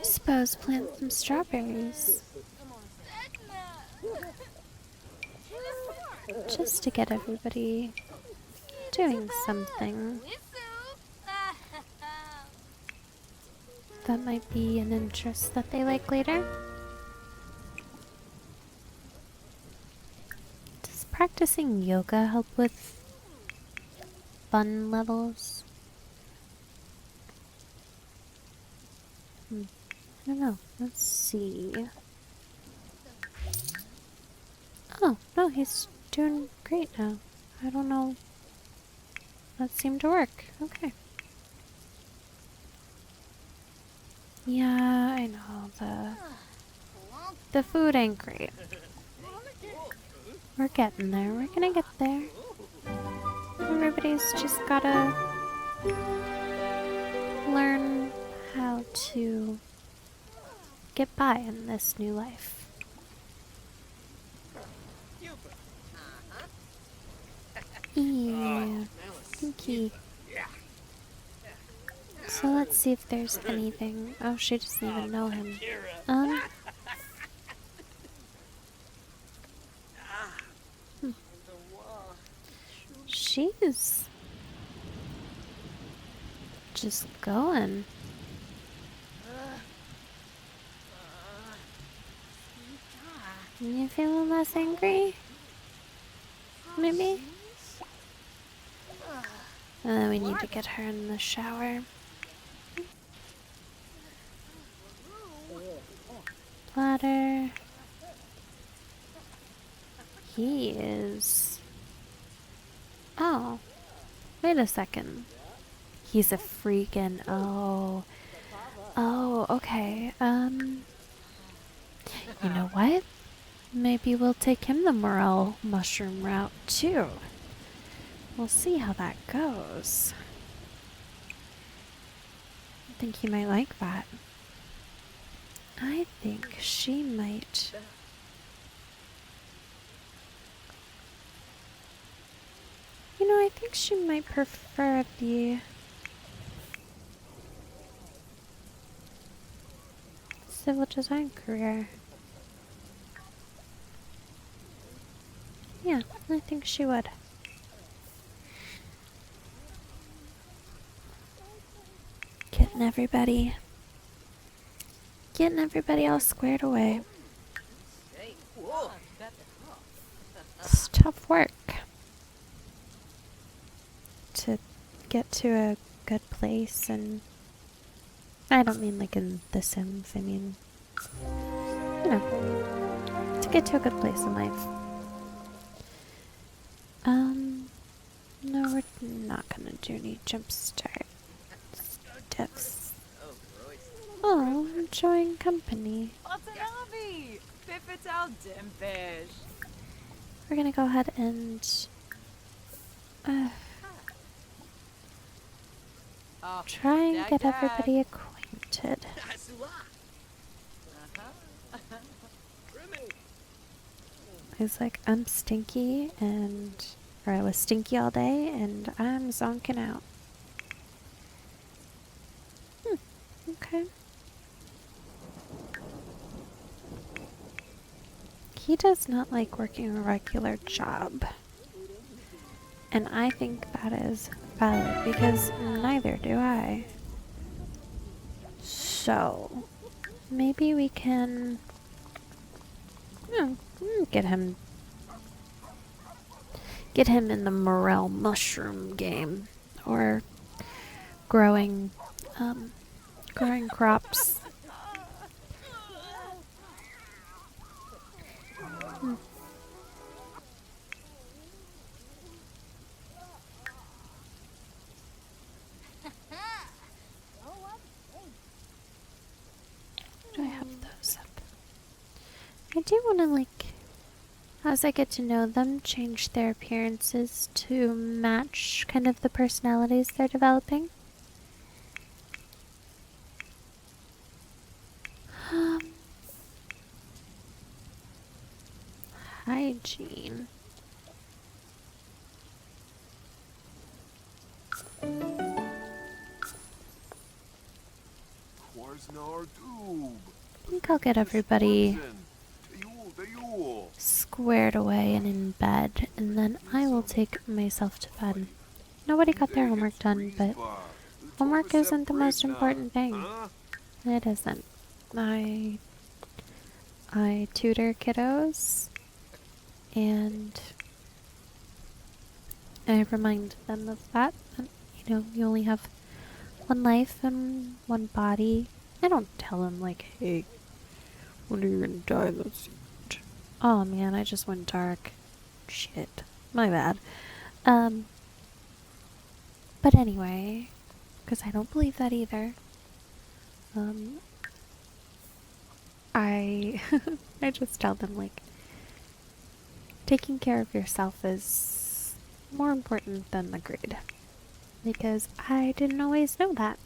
Suppose plant some strawberries. Just to get everybody doing something that might be an interest that they like later. Does practicing yoga help with fun levels? I don't know. Let's see. Oh, no, he's doing great now. I don't know. That seemed to work. Okay. Yeah, I know. The food ain't great. We're getting there. We're gonna get there. Everybody's just gotta learn how to get by in this new life. Ew. Pinky. So let's see if there's anything. Oh, she doesn't even know him. She's just going. You feeling less angry? Maybe? And then we need to get her in the shower. Platter. He is... Oh. Wait a second. He's a freaking... Oh. Oh, okay. You know what? Maybe we'll take him the morel mushroom route, too. We'll see how that goes. I think he might like that. I think she might... You know, I think she might prefer the... civil design career. Yeah, I think she would. Getting everybody all squared away. It's tough work to get to a good place, and I don't mean like in The Sims, I mean, you know, to get to a good place in life. do need jump start. Stiffs. Oh, Christ. Oh, I'm showing company. Watanabe! Pipital Dimfish. We're gonna go ahead and Oh, try and dag get dag. everybody acquainted. He's like, I'm stinky or I was stinky all day and I'm zonking out. Okay. He does not like working a regular job. And I think that is valid because neither do I. So, maybe we can get him in the morel mushroom game or growing crops. Do I have those up? I do want to, like, as I get to know them, change their appearances to match kind of the personalities they're developing. Hygiene. I think I'll get everybody squared away and in bed, and then I will take myself to bed. Nobody got their homework done, but homework isn't the most important thing. It isn't. I tutor kiddos, and I remind them of that. You only have one life and one body. I don't tell them, like, hey, when are you gonna die? Oh man, I just went dark. Shit. My bad. But anyway, because I don't believe that either. I I just tell them, like, taking care of yourself is more important than the grade. Because I didn't always know that.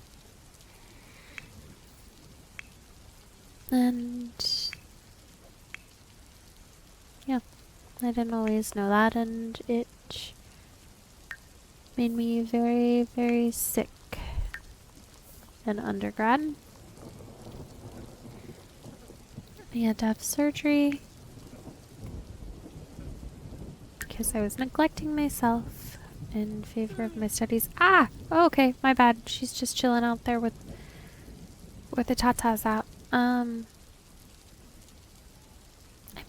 And yeah, I didn't always know that, and it made me very, very sick in undergrad. I had to have surgery because I was neglecting myself in favor of my studies. Ah! Oh, okay, my bad. She's just chilling out there with the tatas out. I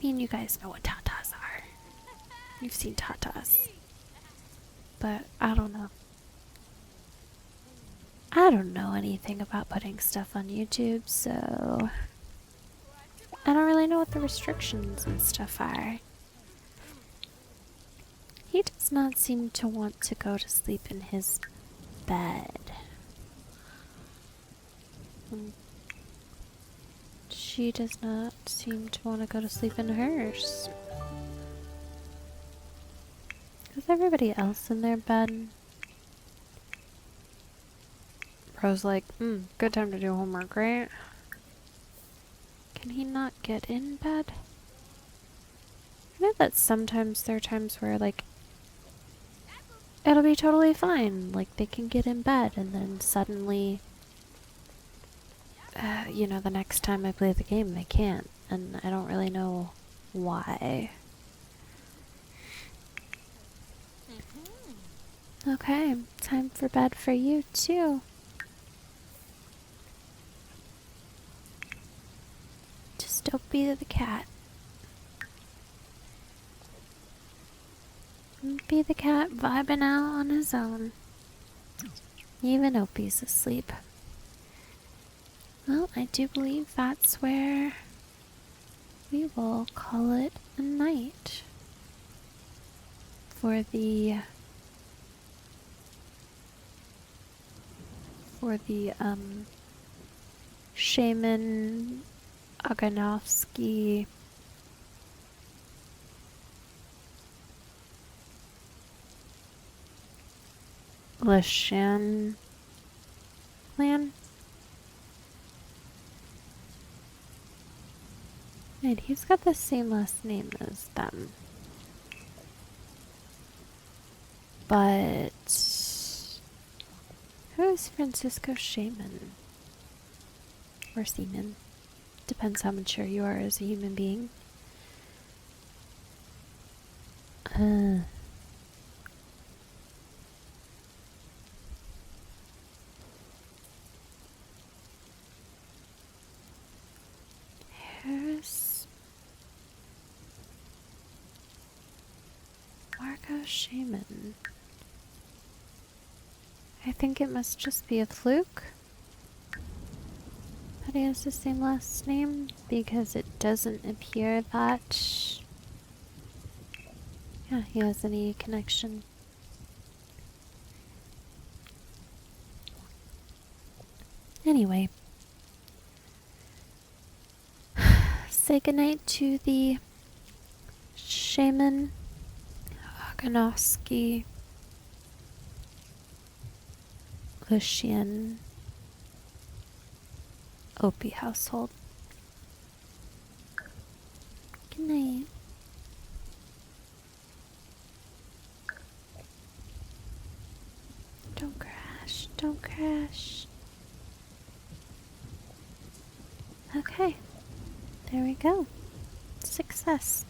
mean, you guys know what tatas are. You've seen tatas. But I don't know. I don't know anything about putting stuff on YouTube, so I don't really know what the restrictions and stuff are. He does not seem to want to go to sleep in his bed. She does not seem to want to go to sleep in hers. Is everybody else in their bed? Bro's like, good time to do homework, right? Can he not get in bed? I know that sometimes there are times where, like, it'll be totally fine. Like, they can get in bed, and then suddenly, the next time I play the game, they can't. And I don't really know why. Okay, time for bed for you, too. Just don't be the cat. Be the cat vibing out on his own. Even Opie's asleep. Well, I do believe that's where we will call it a night for the for the Shaman Aganovsky Lashan clan. Wait, he's got the same last name as them. But who is Francisco Shaman? Or Seaman? Depends how mature you are as a human being. Harris Marco Shaman. I think it must just be a fluke that he has the same last name, because it doesn't appear that, yeah, he has any connection. Anyway, say goodnight to the Shaman Aganovsky Lushian Opie household. Good night. Don't crash, don't crash. Okay, there we go. Success.